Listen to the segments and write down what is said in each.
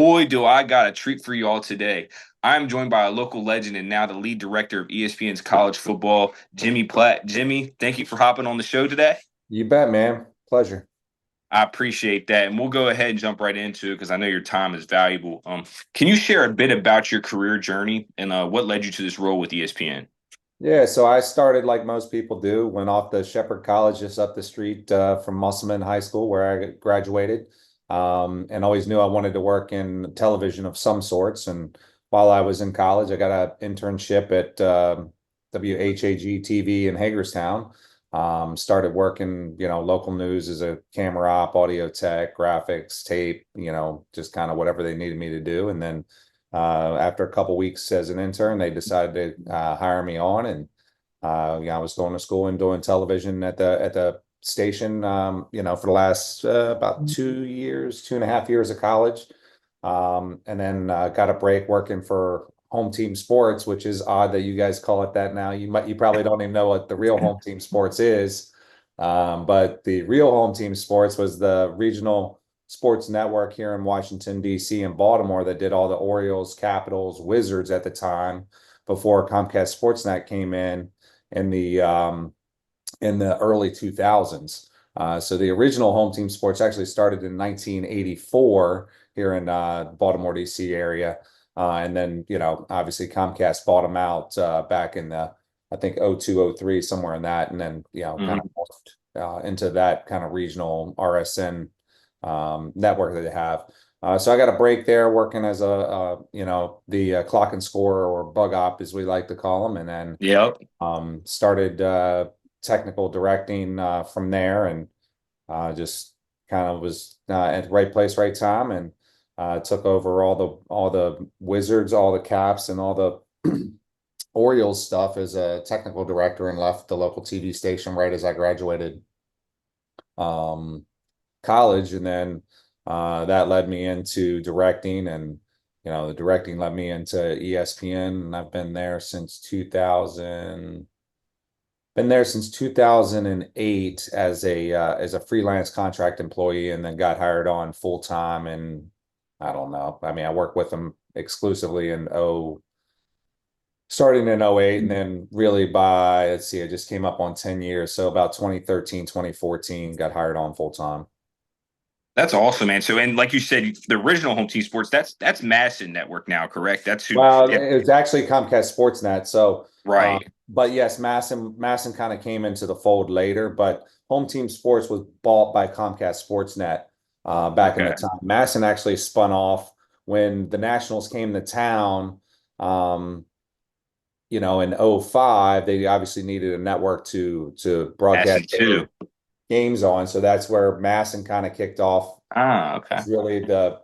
Boy, do I got a treat for you all today. I'm joined by a local legend and now the lead director of ESPN's college football, Jimmy Platt. Jimmy, thank you for hopping on the show today. You bet, man. Pleasure. I appreciate that. And we'll go ahead and jump right into it because I know your time is valuable. Can you share a bit about your career journey and what led you to this role with ESPN? Yeah, so I started like most people do, went off to Shepherd College just up the street from Musselman High School where I graduated, and always knew I wanted to work in television of some sorts. And while I was in college, I got an internship at WHAG TV in Hagerstown. Started working, local news as a camera op, audio tech, graphics, tape, just kind of whatever they needed me to do. And then after a couple weeks as an intern, they decided to hire me on, and I was going to school and doing television at the station, for the last about 2 years, 2.5 years of college, and then got a break working for Home Team Sports, which is odd that you guys call it that now. You probably don't even know what the real Home Team Sports is, but the real Home Team Sports was the regional sports network here in Washington, D.C. and Baltimore that did all the Orioles, Capitals, Wizards at the time before Comcast Sportsnet came in the early 2000s. So the original Home Team Sports actually started in 1984 here in Baltimore, D.C. area. And then, obviously Comcast bought them out back in I think, 02, 03, somewhere in that. And then, kind of Mhm. morphed into that kind of regional RSN network that they have. So I got a break there working as the clock and score, or bug op as we like to call them. And then Yep. started technical directing from there, and just kind of was at the right place, right time, and took over all the Wizards, all the Caps, and all the Orioles stuff as a technical director, and left the local TV station right as I graduated um, college. And then that led me into directing, and the directing led me into ESPN, and I've been there since 2008 as a freelance contract employee, and then got hired on full time. And I don't know. I mean, I worked with them exclusively starting in '08, and then really by, let's see, I just came up on 10 years. So about 2013, 2014, got hired on full time. That's awesome, man. So, and like you said, the original Home Team Sports, that's Madison Network now, correct? That's who. Well, Yep. it's actually Comcast Sportsnet. So, Right. but yes, Masson kind of came into the fold later, but Home Team Sports was bought by Comcast Sportsnet back in the Okay. time. Masson actually spun off when the Nationals came to town, um, in '05. They obviously needed a network to broadcast Madison too. games on. So that's where Masson kind of kicked off. Ah, okay. It's really the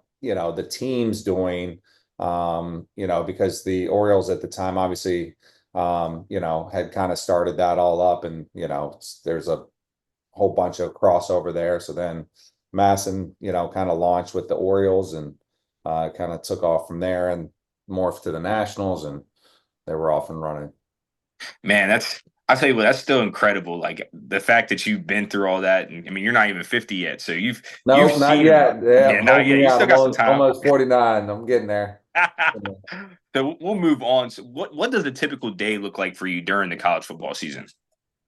teams doing, because the Orioles at the time obviously, had kind of started that all up, and, there's a whole bunch of crossover there. So then Masson, kind of launched with the Orioles, and kind of took off from there and morphed to the Nationals, and they were off and running. Man, I'll tell you what, that's still incredible. Like the fact that you've been through all that, and I mean, you're not even 50 yet, so you've No, not seen, yet. Yeah, yeah, not hold yet. me You out. still I'm got some almost, time. almost 49. I'm getting there. So we'll move on. So what does a typical day look like for you during the college football season?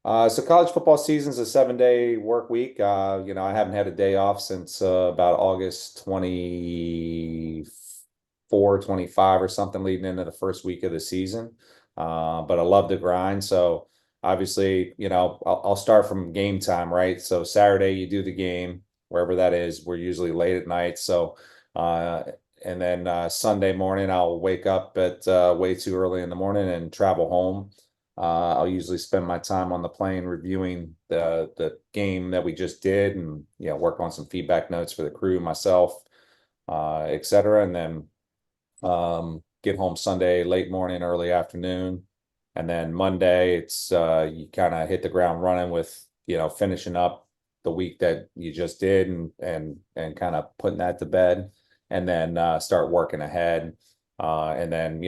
So college football season's a 7-day work week. I haven't had a day off since about August 24, 25 or something, leading into the first week of the season. But I love to grind. So obviously, I'll start from game time, right? So Saturday you do the game, wherever that is. We're usually late at night. So uh, and then Sunday morning I'll wake up at way too early in the morning and travel home. I'll usually spend my time on the plane reviewing the game that we just did, and work on some feedback notes for the crew, myself, et cetera. And then get home Sunday late morning, early afternoon. And then Monday, it's you kind of hit the ground running with, finishing up the week that you just did, and kind of putting that to bed, and then start working ahead. And then,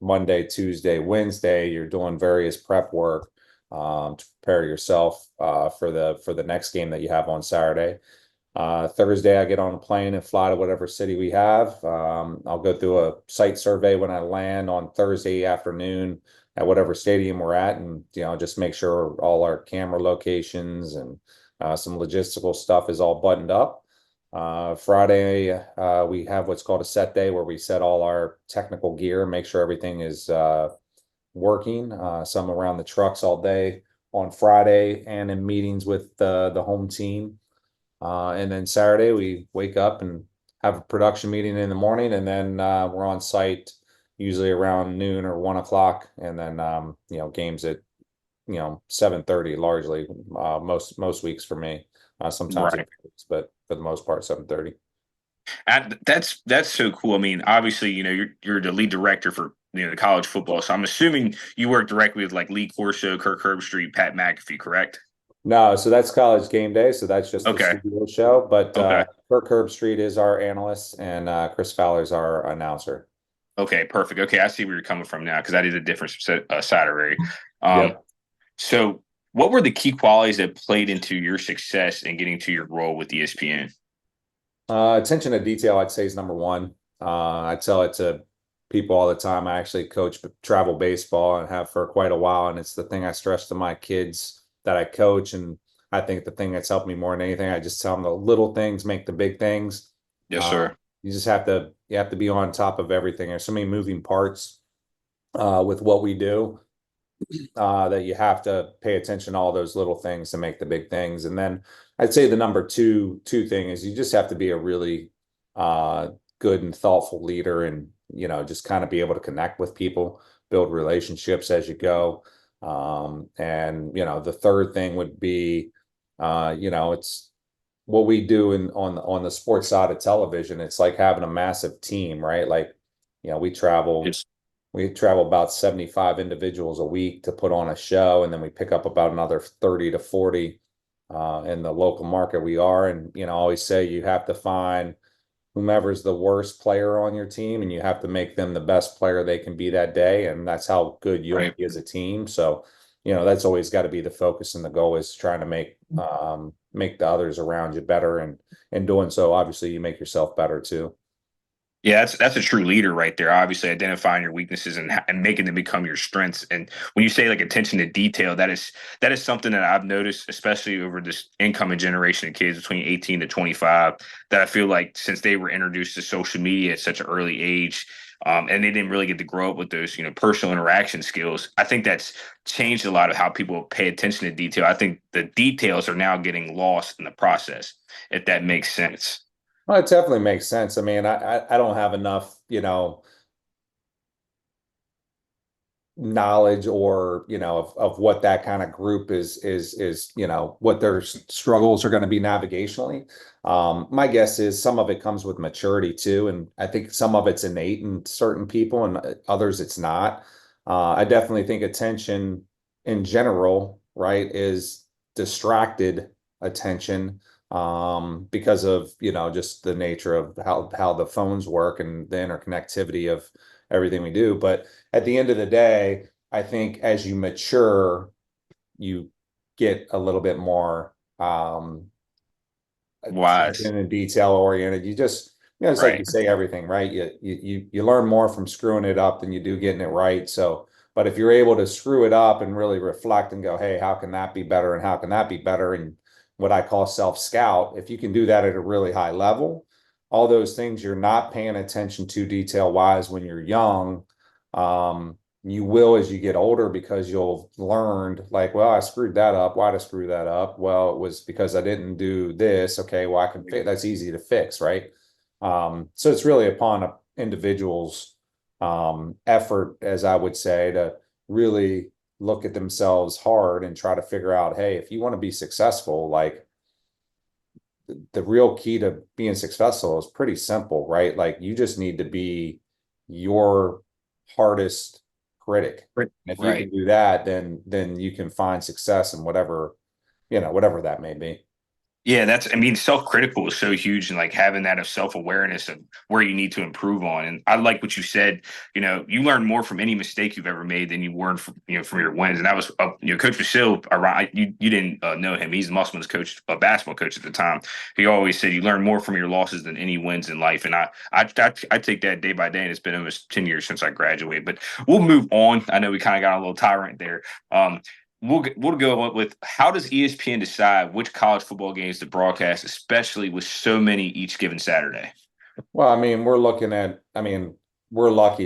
Monday, Tuesday, Wednesday, you're doing various prep work to prepare yourself for the next game that you have on Saturday. Thursday, I get on a plane and fly to whatever city we have. I'll go through a site survey when I land on Thursday afternoon at whatever stadium we're at, and just make sure all our camera locations and some logistical stuff is all buttoned up. Friday, we have what's called a set day where we set all our technical gear, make sure everything is working. Some around the trucks all day on Friday and in meetings with the home team. And then Saturday, we wake up and have a production meeting in the morning, and then we're on site usually around noon or 1 o'clock, and then games at 7:30 largely most weeks for me. Sometimes Right. it varies, but for the most part 7:30. And that's so cool. I mean, obviously, you're the lead director for the college football, so I'm assuming you work directly with like Lee Corso, Kirk Herbstreit, Pat McAfee, correct? No, so that's college game day. So that's just the Okay. studio show. But Okay. Kirk Herbstreit is our analyst, and Chris Fowler's our announcer. Okay. Perfect. Okay, I see where you're coming from now because that is a different salary. Um, Yep. so what were the key qualities that played into your success in getting to your role with ESPN? Attention to detail, I'd say, is number one. I tell it to people all the time. I actually coach travel baseball and have for quite a while, and it's the thing I stress to my kids that I coach. And I think the thing that's helped me more than anything, I just tell them the little things make the big things. Yes, Uh, sir. you have to be on top of everything. There's so many moving parts with what we do that you have to pay attention to all those little things to make the big things. And then I'd say the number two thing is you just have to be a really uh, good and thoughtful leader, and just kind of be able to connect with people, build relationships as you go. And the third thing would be it's what we do on the sports side of television. It's like having a massive team, right? Like, we travel Yes. we travel about 75 individuals a week to put on a show, and then we pick up about another 30 to 40 in the local market we are. And, I always say you have to find whomever's the worst player on your team, and you have to make them the best player they can be that day. And that's how good you'll Right. be as a team. So, that's always got to be the focus, and the goal is trying to make the others around you better. And in doing so, obviously, you make yourself better too. Yeah, that's a true leader right there. Obviously, identifying your weaknesses and making them become your strengths. And when you say like attention to detail, that is something that I've noticed, especially over this incoming generation of kids between 18 to 25, that I feel like since they were introduced to social media at such an early age, and they didn't really get to grow up with those personal interaction skills. I think that's changed a lot of how people pay attention to detail. I think the details are now getting lost in the process, if that makes sense. Well, it definitely makes sense. I mean, I don't have enough, knowledge, or of what that kind of group is what their struggles are going to be navigationally. My guess is some of it comes with maturity too, and I think some of it's innate in certain people, and others it's not. I definitely think attention in general, right, is distracted attention, because of just the nature of how the phones work and the interconnectivity of everything we do. But at the end of the day, I think as you mature, you get a little bit more Wise. attention and detail oriented. You just, it's like Right. you say everything, right? You learn more from screwing it up than you do getting it right. So, but if you're able to screw it up and really reflect and go, hey, how can that be better? And how can that be better? And what I call self scout, if you can do that at a really high level, all those things you're not paying attention to detail wise when you're young, you will as you get older, because you'll learned like, well, I screwed that up. Why did I screw that up? Well, it was because I didn't do this. Okay, well, I can fix that's easy to fix, right? So it's really upon a individual's effort, as I would say, to really look at themselves hard and try to figure out, hey, if you want to be successful, like the real key to being successful is pretty simple, right? Like you just need to be your hardest critic. Right. And if you Right. can do that, then you can find success in whatever that may be. Yeah, I mean, self-critical is so huge and like having that of self-awareness of where you need to improve on. And I like what you said, you learn more from any mistake you've ever made than you learned from, from your wins. And that was, Coach Vasil, around, you didn't know him. He's Musselman's coach, a basketball coach at the time. He always said you learn more from your losses than any wins in life. And I take that day by day, and it's been almost 10 years since I graduated. But we'll move on. I know we kind of got a little tyrant there. We'll go with how does ESPN decide which college football games to broadcast, especially with so many each given Saturday? Well, I mean, we're lucky,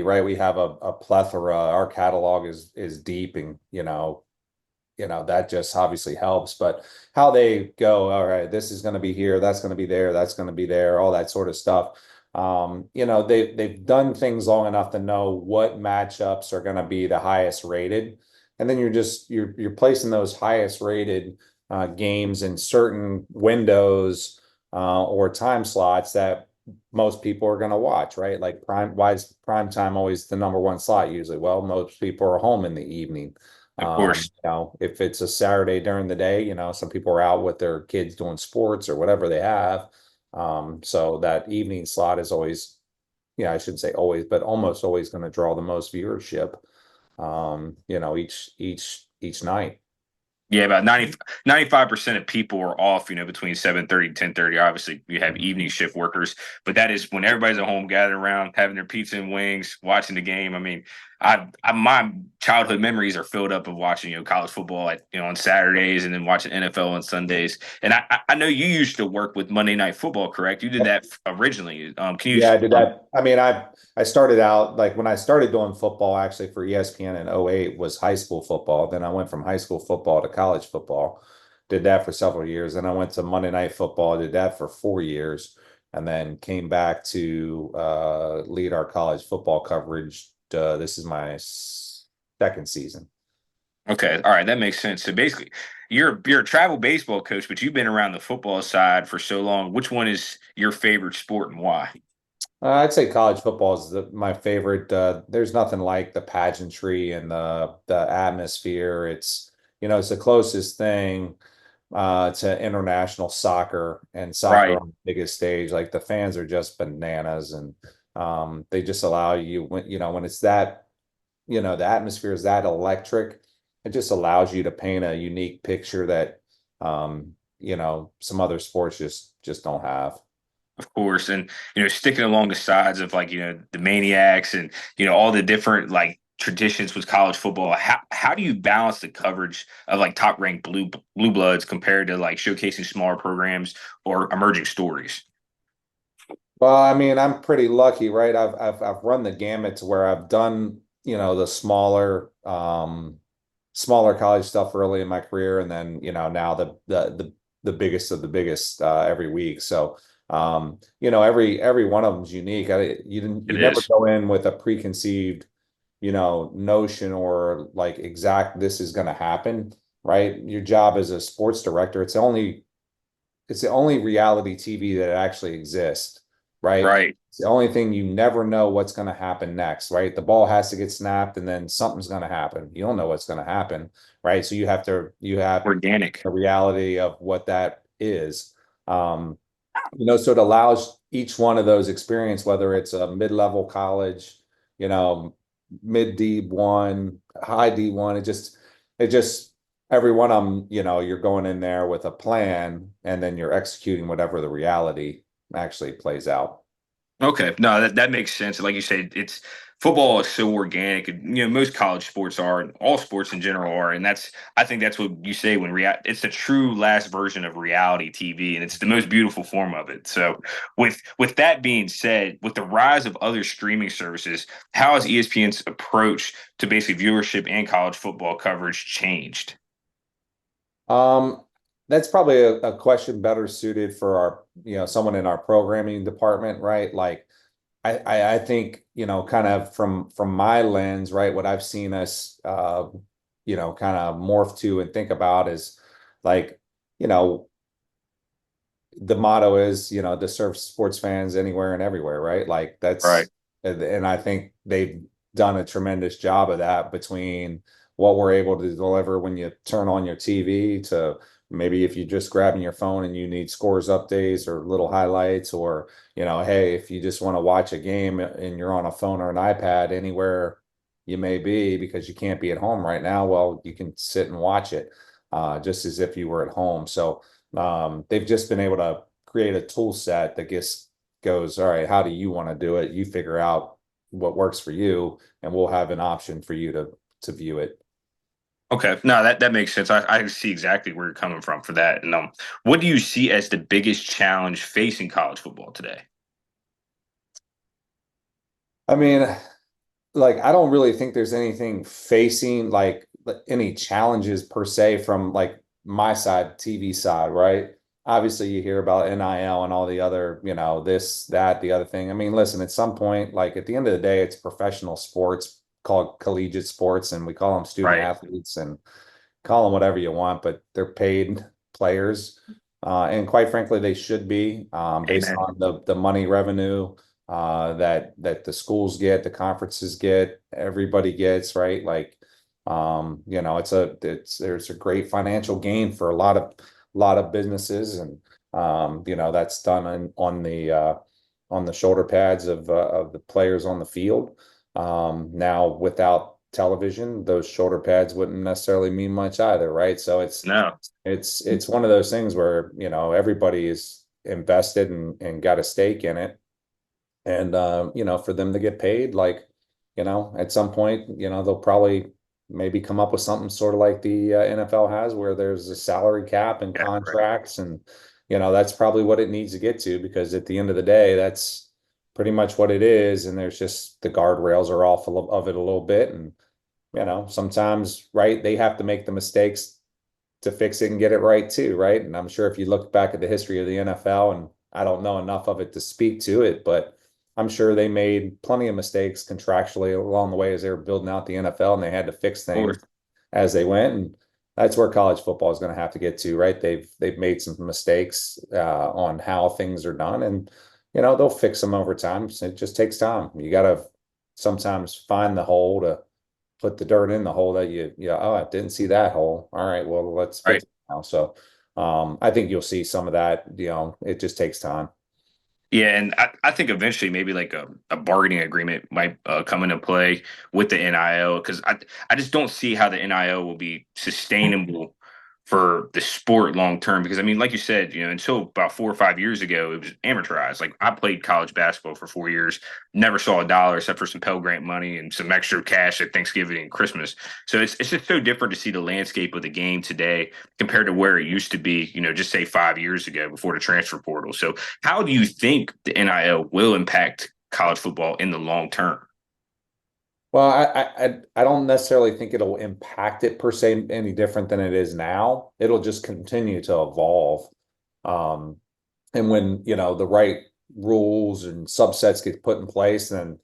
right? We have a plethora. Our catalog is deep, and that just obviously helps. But how they go, all right, this is going to be here, that's going to be there, that's going to be there, all that sort of stuff. They've done things long enough to know what matchups are going to be the highest rated, and then you're placing those highest rated games in certain windows or time slots that most people are going to watch, right? Like why is prime time always the number one slot usually? Well, most people are home in the evening. Of course. If it's a Saturday during the day, some people are out with their kids doing sports or whatever they have. So that evening slot is always, I shouldn't say always, but almost always going to draw the most viewership, each night. Yeah, about 95% of people are off, between 7:30 and 10:30. Obviously, you have evening shift workers, but that is when everybody's at home gathered around, having their pizza and wings, watching the game. I mean, my childhood memories are filled up of watching, college football on Saturdays and then watching NFL on Sundays. And I know you used to work with Monday Night Football, correct? You did that originally. Can you? Yeah, I did that. I mean, I started out like when I started doing football actually for ESPN in '08 was high school football. Then I went from high school football to college football. Did that for several years. Then I went to Monday Night Football, did that for 4 years, and then came back to lead our college football coverage. This is my second season. Okay, all right, that makes sense. So basically, you're a travel baseball coach, but you've been around the football side for so long. Which one is your favorite sport and why? I'd say college football is my favorite. There's nothing like the pageantry and the atmosphere. It's the closest thing to international soccer and soccer Right. on the biggest stage. Like the fans are just bananas, and they just allow you when it's that the atmosphere is that electric. It just allows you to paint a unique picture that some other sports just don't have. Of course, and sticking along the sides of like the maniacs and all the different like traditions with college football. How do you balance the coverage of like top ranked blue bloods compared to like showcasing smaller programs or emerging stories? Well, I mean, I'm pretty lucky, right? I've run the gamut to where I've done, the smaller college stuff early in my career, and then, now the biggest of the biggest every week. So every one of them's unique. It You never is. go in with a preconceived, notion or like exact this is gonna happen, right? Your job as a sports director, it's the only reality TV that actually exists, right? Right. It's the only thing you never know what's going to happen next, right? The ball has to get snapped and then something's going to happen. You don't know what's going to happen, right? So you have Organic. a reality of what that is. So it allows each one of those experience, whether it's a mid-level college, you know, mid D1, high D1, it just every one of them, you're going in there with a plan and then you're executing whatever the reality actually plays out. Okay, no, that makes sense. Like you said, it's football is so organic. And, most college sports are, and all sports in general are, and I think that's what you say when it's the true last version of reality TV, and it's the most beautiful form of it. So, with that being said, with the rise of other streaming services, how has ESPN's approach to basic viewership and college football coverage changed? Um, that's probably a question better suited for someone in our programming department, right? Like I think, kind of from my lens, right, what I've seen us kind of morph to and think about is like, you know, the motto is, to serve sports fans anywhere and everywhere, right? Like Right. and I think they've done a tremendous job of that between what we're able to deliver when you turn on your TV to maybe if you're just grabbing your phone and you need scores updates or little highlights, or, hey, if you just want to watch a game and you're on a phone or an iPad anywhere you may be because you can't be at home right now, well, you can sit and watch it just as if you were at home. So they've just been able to create a tool set that just goes, all right, how do you want to do it? You figure out what works for you, and we'll have an option for you to view it. Okay, no, that makes sense. I see exactly where you're coming from for that. And what do you see as the biggest challenge facing college football today? I mean, like I don't really think there's anything facing like any challenges per se from like my side, TV side, right? Obviously, you hear about NIL and all the other, this, that, the other thing. I mean, listen, at some point, like at the end of the day, it's professional sports called collegiate sports, and we call them student Right. athletes and call them whatever you want, but they're paid players. And quite frankly, they should be based Amen. on the money revenue that the schools get, the conferences get, everybody gets, right? Like, there's a great financial gain for a lot of businesses, and that's done on the shoulder pads of the players on the field. Now, without television, those shoulder pads wouldn't necessarily mean much either, right? So No. it's one of those things where, everybody is invested and got a stake in it. And for them to get paid, like, at some point, they'll probably maybe come up with something sort of like the NFL has, where there's a salary cap and Yeah. Right. contracts, and that's probably what it needs to get to, because at the end of the day, that's pretty much what it is. And there's just the guardrails are off of it a little bit, and sometimes, right, they have to make the mistakes to fix it and get it right too, right? And I'm sure if you look back at the history of the NFL, and I don't know enough of it to speak to it, but I'm sure they made plenty of mistakes contractually along the way as they were building out the NFL, and they had to fix Or things as they went. And that's where college football is going to have to get to, right? They've made some mistakes on how things are done, and they'll fix them over time. So it just takes time. You got to sometimes find the hole to put the dirt in the hole that oh, I didn't see that hole. All right, well, let's right. fix it now. So I think you'll see some of that. It just takes time. Yeah, and I think eventually maybe like a bargaining agreement might come into play with the NIL, because I just don't see how the NIL will be sustainable for the sport long term. Because I mean, like you said, until about 4 or 5 years ago, it was amortized. Like I played college basketball for 4 years, never saw a dollar except for some Pell Grant money and some extra cash at Thanksgiving and Christmas. So it's just so different to see the landscape of the game today compared to where it used to be, just say 5 years ago before the transfer portal. So how do you think the NIL will impact college football in the long term? Well, I don't necessarily think it'll impact it per se any different than it is now. It'll just continue to evolve. Um, and when, the right rules and subsets get put in place, then,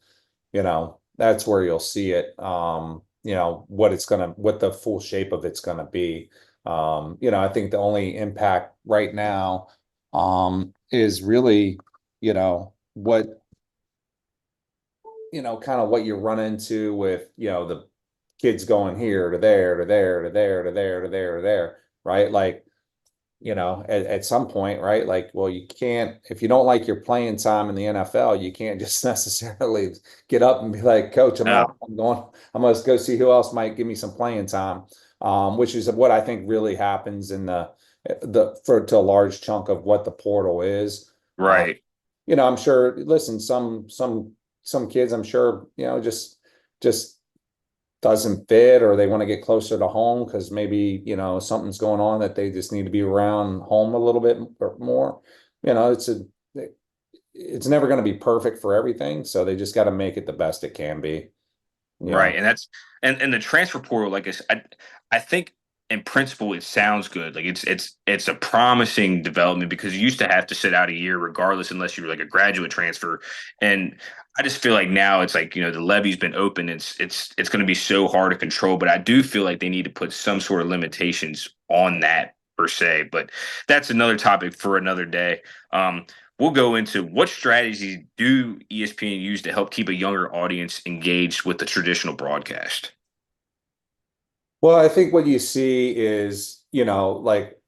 that's where you'll see it. What the full shape of it's gonna be. I think the only impact right now, is really, what kind of what you run into with, the kids going here to there to there to there to there to there to there, right? Like, at some point, right? Like, well, you can't, if you don't like your playing time in the NFL, you can't just necessarily get up and be like, Coach, I'm No. out. I'm going to go see who else might give me some playing time. Which is what I think really happens in to a large chunk of what the portal is. Uh, Right. I'm sure, listen, some kids, I'm sure, just doesn't fit, or they want to get closer to home because maybe, something's going on that they just need to be around home a little bit more. You know, it's never going to be perfect for everything, so they just got to make it the best it can be. Right, and that's and the transfer portal, like I think in principle it sounds good. Like it's a promising development because you used to have to sit out a year regardless, unless you were like a graduate transfer. And I just feel like now it's like the levy's been open. It's going to be so hard to control. But I do feel like they need to put some sort of limitations on that per se. But that's another topic for another day. We'll go into what strategies do ESPN use to help keep a younger audience engaged with the traditional broadcast? Well, I think what you see is, like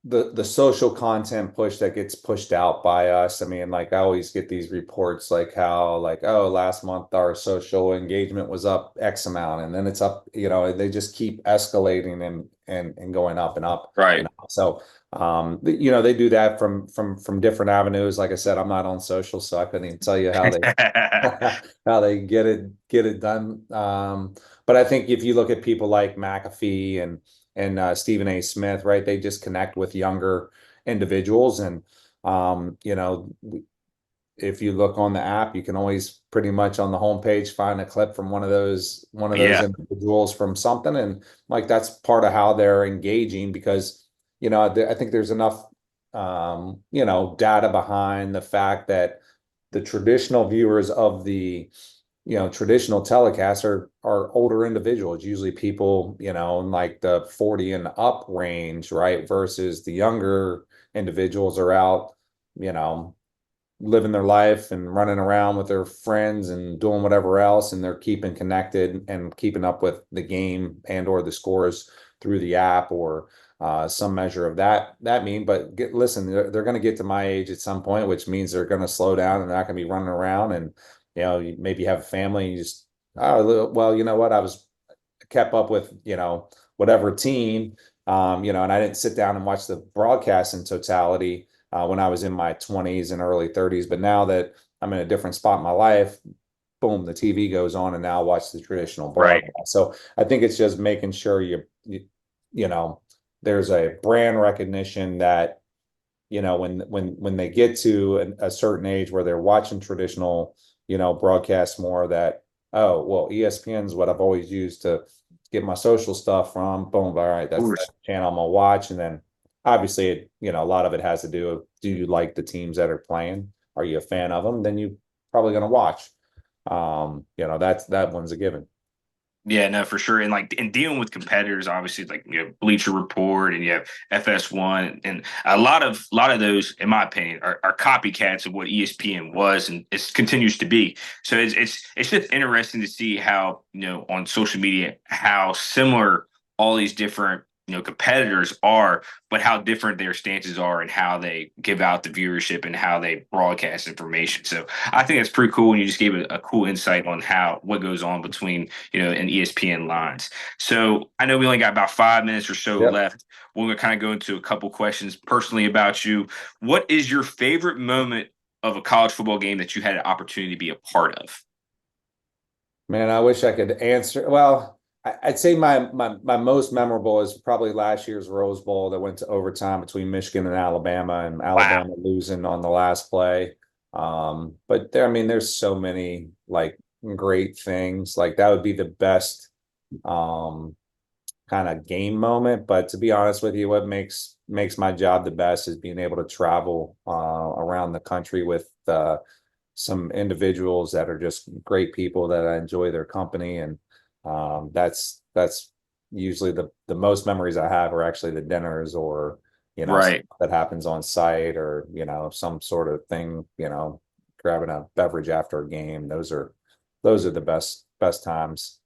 the social content push that gets pushed out by us. I mean, like I always get these reports like how like, oh, last month our social engagement was up X amount, and then it's up, they just keep escalating and going up and up and Right. up. So they do that from different avenues. Like I said, I'm not on social, so I couldn't even tell you how they how they get it done. But I think if you look at people like McAfee and Stephen A. Smith, right? They just connect with younger individuals. And, if you look on the app, you can always pretty much on the homepage find a clip from one of those Yeah. individuals from something. And like that's part of how they're engaging because, I think there's enough, data behind the fact that the traditional viewers of the traditional telecasts are older individuals, usually people, in like the 40 and up range, right? Versus the younger individuals are out, you know, living their life and running around with their friends and doing whatever else, and they're keeping connected and keeping up with the game and or the scores through the app or some measure of that mean. But listen, they're going to get to my age at some point, which means they're going to slow down and they're not going to be running around. And you maybe have a family and you just, oh well, you know what, I was kept up with whatever team, and I didn't sit down and watch the broadcast in totality when I was in my 20s and early 30s. But now that I'm in a different spot in my life, boom, the TV goes on, and now I watch the traditional Right. broadcast. So I think it's just making sure you know, there's a brand recognition that when they get to a certain age where they're watching traditional broadcasts more, that, oh well, ESPN's what I've always used to get my social stuff from. Boom, all right, Of that's the course. channel I'm gonna watch. And then obviously a lot of it has to do with, do you like the teams that are playing? Are you a fan of them? Then you probably gonna watch. That one's a given. Yeah, no, for sure. And like in dealing with competitors, obviously, like Bleacher Report and you have FS1, and a lot of those, in my opinion, are copycats of what ESPN was and it continues to be. So it's just interesting to see how on social media how similar all these different competitors are, but how different their stances are and how they give out the viewership and how they broadcast information. So I think that's pretty cool, and you just gave a cool insight on how what goes on between and ESPN lines. So I know we only got about 5 minutes or so Yep. left. We're going to kind of go into a couple questions personally about you. What is your favorite moment of a college football game that you had an opportunity to be a part of? Man, I wish I could answer. Well, I'd say my most memorable is probably last year's Rose Bowl that went to overtime between Michigan and Wow. Alabama losing on the last play. But there, I mean, there's so many like great things. Like that would be the best um kind of game moment. But to be honest with you, what makes my job the best is being able to travel around the country with some individuals that are just great people that I enjoy their company. And that's usually the most memories I have are actually the dinners or Right. that happens on site or some sort of thing, grabbing a beverage after a game. Those are the best times.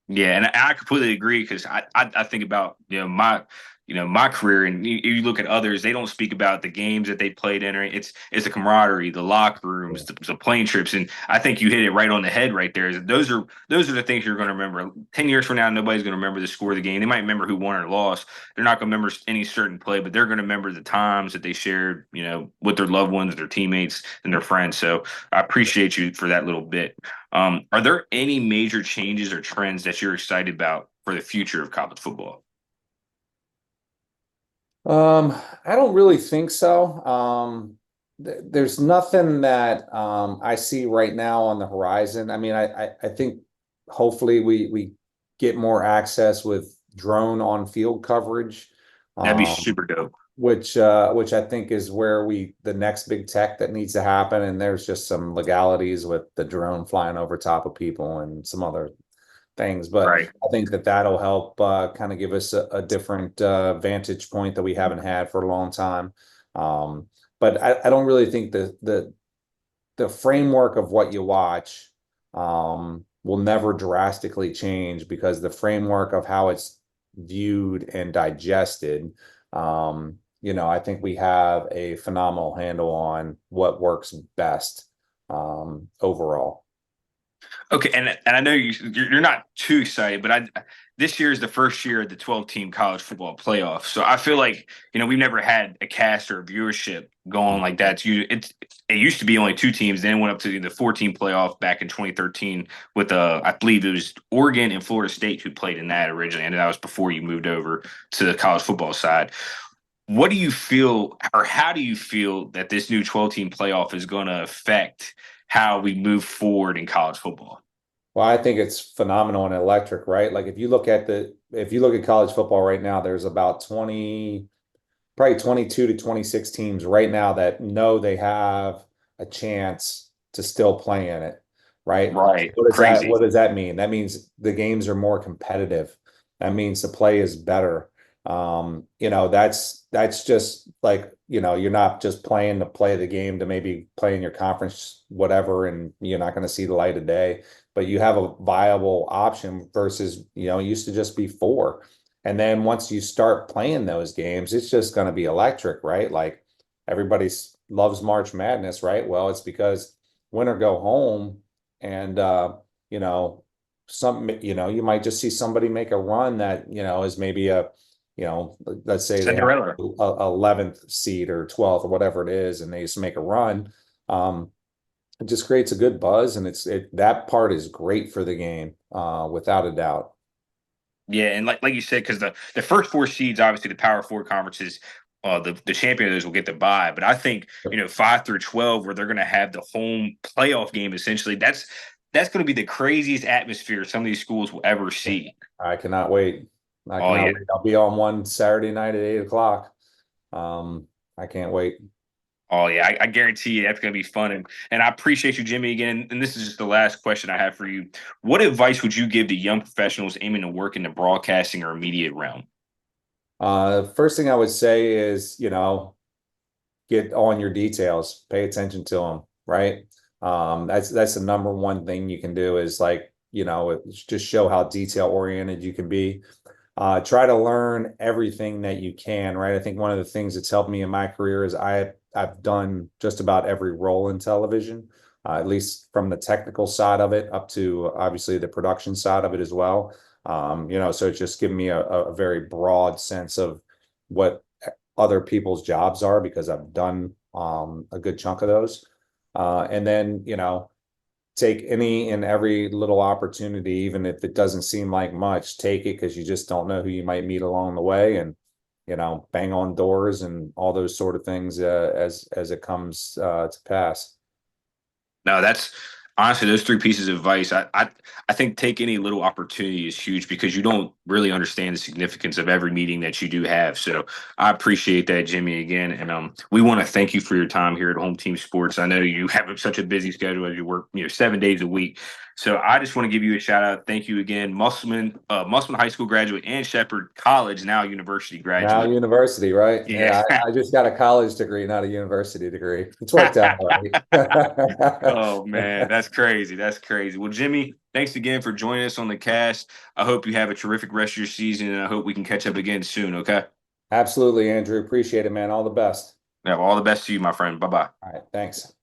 Yeah, and I completely agree because I think about my career, and you look at others, they don't speak about the games that they played in. Or it's the camaraderie, the locker rooms, the plane trips, and I think you hit it right on the head right there. Those are the things you're going to remember. 10 years from now, nobody's going to remember the score of the game. They might remember who won or lost. They're not going to remember any certain play, but they're going to remember the times that they shared, with their loved ones, their teammates, and their friends. So I appreciate you for that little bit. Are there any major changes or trends that you're excited about for the future of college football? I don't really think so. There's nothing that I see right now on the horizon. I mean, I think hopefully we get more access with drone on field coverage, That'd be um, super dope. which I think is where the next big tech that needs to happen. And there's just some legalities with the drone flying over top of people and some other things. But Right. I think that that'll help kind of give us a different vantage point that we haven't had for a long time. But I don't really think the framework of what you watch will never drastically change because the framework of how it's viewed and digested I think we have a phenomenal handle on what works best overall. Okay, and I know you're not too excited, but this year is the first year of the 12-team college football playoff. So I feel like we've never had a cast or a viewership going like that. It used to be only two teams, then went up to the 14 playoff back in 2013 with I believe it was Oregon and Florida State who played in that originally, and that was before you moved over to the college football side. What do you feel, or how do you feel that this new 12-team playoff is going to affect how we move forward in college football? Well, I think it's phenomenal and electric, right? Like if you look at college football right now, there's about 20, probably 22 to 26 teams right now that know they have a chance to still play in it, right? Right. What Crazy. does that mean? That means the games are more competitive. That means the play is better. That's just like, you're not just playing to play the game to maybe play in your conference, whatever, and you're not going to see the light of day, but you have a viable option versus, it used to just be four. And then once you start playing those games, it's just going to be electric, right? Like everybody loves March Madness, right? Well, it's because win or go home, and you know, you might just see somebody make a run that, is maybe let's say they have Cinderella. a 11th seed or 12th or whatever it is, and they just make a run. It just creates a good buzz, and that part is great for the game, without a doubt. Yeah, and like you said, because the first four seeds, obviously the Power Four conferences, the champion of those will get the bye. But I think 5 through 12, where they're going to have the home playoff game, essentially, that's going to be the craziest atmosphere some of these schools will ever see. I cannot wait. I Oh cannot yeah. wait. I'll be on one Saturday night at 8 o'clock. I can't wait. Oh yeah, I guarantee you that's going to be fun, and I appreciate you, Jimmy, again. And this is just the last question I have for you. What advice would you give to young professionals aiming to work in the broadcasting or media realm? First thing I would say is, get on your details, pay attention to them, right? That's the number one thing you can do is like, just show how detail oriented you can be. Try to learn everything that you can, right? I think one of the things that's helped me in my career is I've done just about every role in television, at least from the technical side of it up to obviously the production side of it as well. So it's just given me a very broad sense of what other people's jobs are because I've done a good chunk of those. And then, take any and every little opportunity, even if it doesn't seem like much, take it because you just don't know who you might meet along the way, and bang on doors and all those sort of things as it comes to pass. No, that's honestly those three pieces of advice. I think take any little opportunity is huge because you don't really understand the significance of every meeting that you do have. So I appreciate that, Jimmy, again, and we want to thank you for your time here at Home Team Sports. I know you have such a busy schedule as you work 7 days a week. So I just want to give you a shout out. Thank you again, Musselman High School graduate and Shepherd College, now university Now graduate. university, right? Yeah. Yeah, I just got a college degree, not a university degree. It's worked out all right. Oh man, that's crazy. That's crazy. Well, Jimmy, thanks again for joining us on the cast. I hope you have a terrific rest of your season, and I hope we can catch up again soon. Okay. Absolutely, Andrew. Appreciate it, man. All the best. Yeah. Well, all the best to you, my friend. Bye bye. All right, thanks.